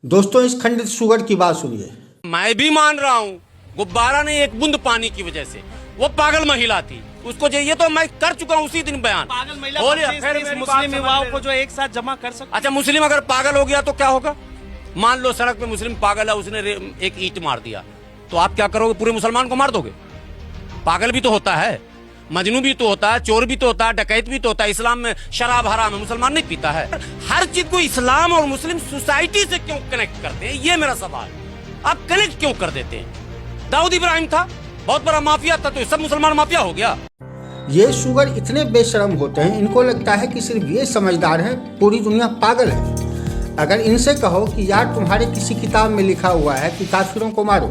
दोस्तों इस खंडित शुगर की बात सुनिए। मैं भी मान रहा हूँ गुब्बारा नहीं एक बूंद पानी की वजह से वो पागल महिला थी, उसको ये तो मैं कर चुका हूँ उसी दिन बयान। पागल महिला फिर मुस्लिम युवाओं को जो एक साथ जमा कर सकते। अच्छा, मुस्लिम अगर पागल हो गया तो क्या होगा? मान लो सड़क पे मुस्लिम पागल है, उसने एक ईंट मार दिया, तो आप क्या करोगे? पूरे मुसलमान को मार दोगे? पागल भी तो होता है, मजनू भी तो होता है, चोर भी तो होता है, डकैत भी तो होता है। इस्लाम में शराब हराम है, मुसलमान नहीं पीता है। हर चीज को इस्लाम और मुस्लिम सोसाइटी से क्यों कनेक्ट करते हैं, ये मेरा सवाल। आप कनेक्ट क्यों कर देते हैं? दाऊद इब्राहिम था, बहुत बड़ा माफिया था, तो सब मुसलमान माफिया हो गया। ये शुगर इतने बेशरम होते हैं, इनको लगता है कि सिर्फ ये समझदार है, पूरी दुनिया पागल है। अगर इनसे कहो कि यार तुम्हारे किसी किताब में लिखा हुआ है कि काफिरों को मारो,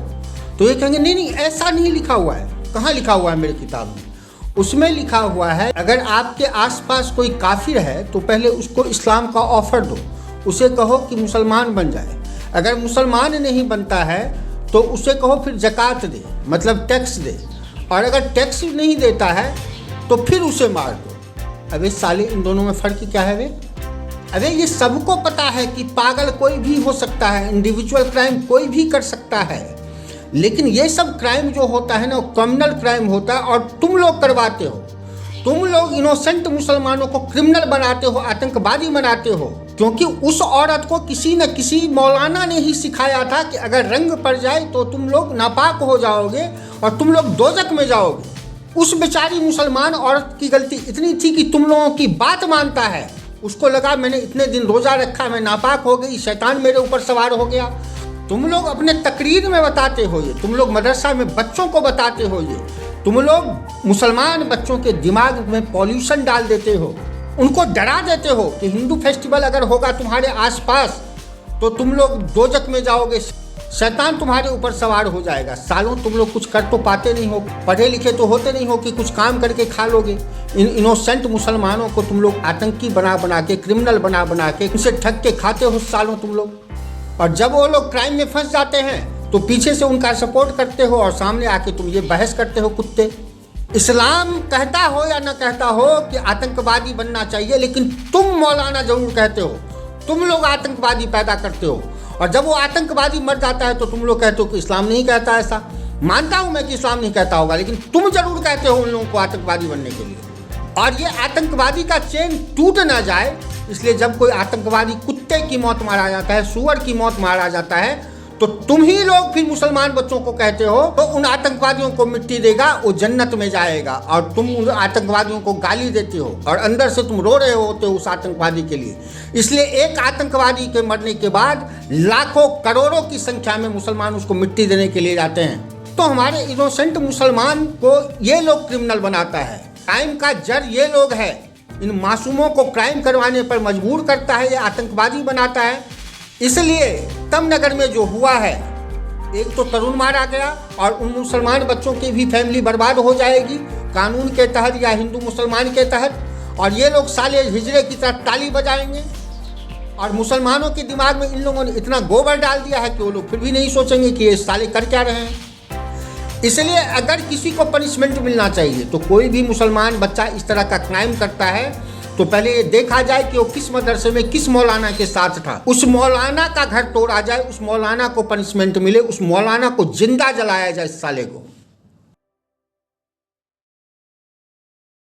तो ये कहेंगे नहीं नहीं ऐसा नहीं लिखा हुआ है। कहाँ लिखा हुआ है मेरी किताब में? उसमें लिखा हुआ है अगर आपके आसपास कोई काफिर है तो पहले उसको इस्लाम का ऑफर दो, उसे कहो कि मुसलमान बन जाए। अगर मुसलमान नहीं बनता है तो उसे कहो फिर ज़कात दे, मतलब टैक्स दे, और अगर टैक्स नहीं देता है तो फिर उसे मार दो। अबे साले, इन दोनों में फ़र्क क्या है? अरे ये सबको पता है कि पागल कोई भी हो सकता है, इंडिविजुअल क्राइम कोई भी कर सकता है, लेकिन ये सब क्राइम जो होता है ना, वो क्रिमिनल क्राइम होता है और तुम लोग करवाते हो। तुम लोग इनोसेंट मुसलमानों को क्रिमिनल बनाते हो, आतंकवादी बनाते हो, क्योंकि उस औरत को किसी न किसी मौलाना ने ही सिखाया था कि अगर रंग पड़ जाए तो तुम लोग नापाक हो जाओगे और तुम लोग दोजख में जाओगे। उस बेचारी मुसलमान औरत की गलती इतनी थी कि तुम लोगों की बात मानता है। उसको लगा मैंने इतने दिन रोज़ा रखा, मैं नापाक हो गई, शैतान मेरे ऊपर सवार हो गया। तुम लोग अपने तकरीर में बताते हो ये, तुम लोग मदरसा में बच्चों को बताते हो ये, तुम लोग मुसलमान बच्चों के दिमाग में पॉल्यूशन डाल देते हो, उनको डरा देते हो कि हिंदू फेस्टिवल अगर होगा तुम्हारे आसपास तो तुम लोग दोजख में जाओगे, शैतान तुम्हारे ऊपर सवार हो जाएगा। सालों तुम लोग कुछ कर तो पाते नहीं हो, पढ़े लिखे तो होते नहीं हो कि कुछ काम करके खा लोगे। इन इनोसेंट मुसलमानों को तुम लोग आतंकी बना बना के, क्रिमिनल बना बना के उनसे ठग के खाते हो सालों तुम लोग। और जब वो लोग क्राइम में फंस जाते हैं तो पीछे से उनका सपोर्ट करते हो और सामने आके तुम ये बहस करते हो कुत्ते। इस्लाम कहता हो या न कहता हो कि आतंकवादी बनना चाहिए, लेकिन तुम मौलाना जरूर कहते हो, तुम लोग आतंकवादी पैदा करते हो। और जब वो आतंकवादी मर जाता है तो तुम लोग कहते हो कि इस्लाम नहीं कहता ऐसा। मानता हूँ मैं कि इस्लाम नहीं कहता होगा, लेकिन तुम जरूर कहते हो उन लोगों को आतंकवादी बनने के लिए। और ये आतंकवादी का चेन टूट ना जाए, इसलिए जब कोई आतंकवादी कुत्ते की मौत मारा जाता है, सुअर की मौत मारा जाता है, तो तुम ही लोग फिर मुसलमान बच्चों को कहते हो तो उन आतंकवादियों को मिट्टी देगा, वो जन्नत में जाएगा, और तुम उन आतंकवादियों को गाली देते हो और अंदर से तुम रो रहे होते हो उस आतंकवादी के लिए। इसलिए एक आतंकवादी के मरने के बाद लाखों करोड़ों की संख्या में मुसलमान उसको मिट्टी देने के लिए जाते हैं। तो हमारे इनोसेंट मुसलमान को ये लोग क्रिमिनल बनाता है, क्राइम का जड़ ये लोग है, इन मासूमों को क्राइम करवाने पर मजबूर करता है, ये आतंकवादी बनाता है। इसलिए तमनगर में जो हुआ है, एक तो तरुण मारा गया और उन मुसलमान बच्चों की भी फैमिली बर्बाद हो जाएगी कानून के तहत या हिंदू मुसलमान के तहत, और ये लोग साले हिजड़े की तरह ताली बजाएंगे। और मुसलमानों के दिमाग में इन लोगों ने इतना गोबर डाल दिया है कि वो लोग फिर भी नहीं सोचेंगे कि ये साले कर क्या रहे हैं। इसलिए अगर किसी को पनिशमेंट मिलना चाहिए तो कोई भी मुसलमान बच्चा इस तरह का क्राइम करता है तो पहले ये देखा जाए कि वो किस मदरसे में किस मौलाना के साथ था, उस मौलाना का घर तोड़ा जाए, उस मौलाना को पनिशमेंट मिले, उस मौलाना को जिंदा जलाया जाए, इस साले को।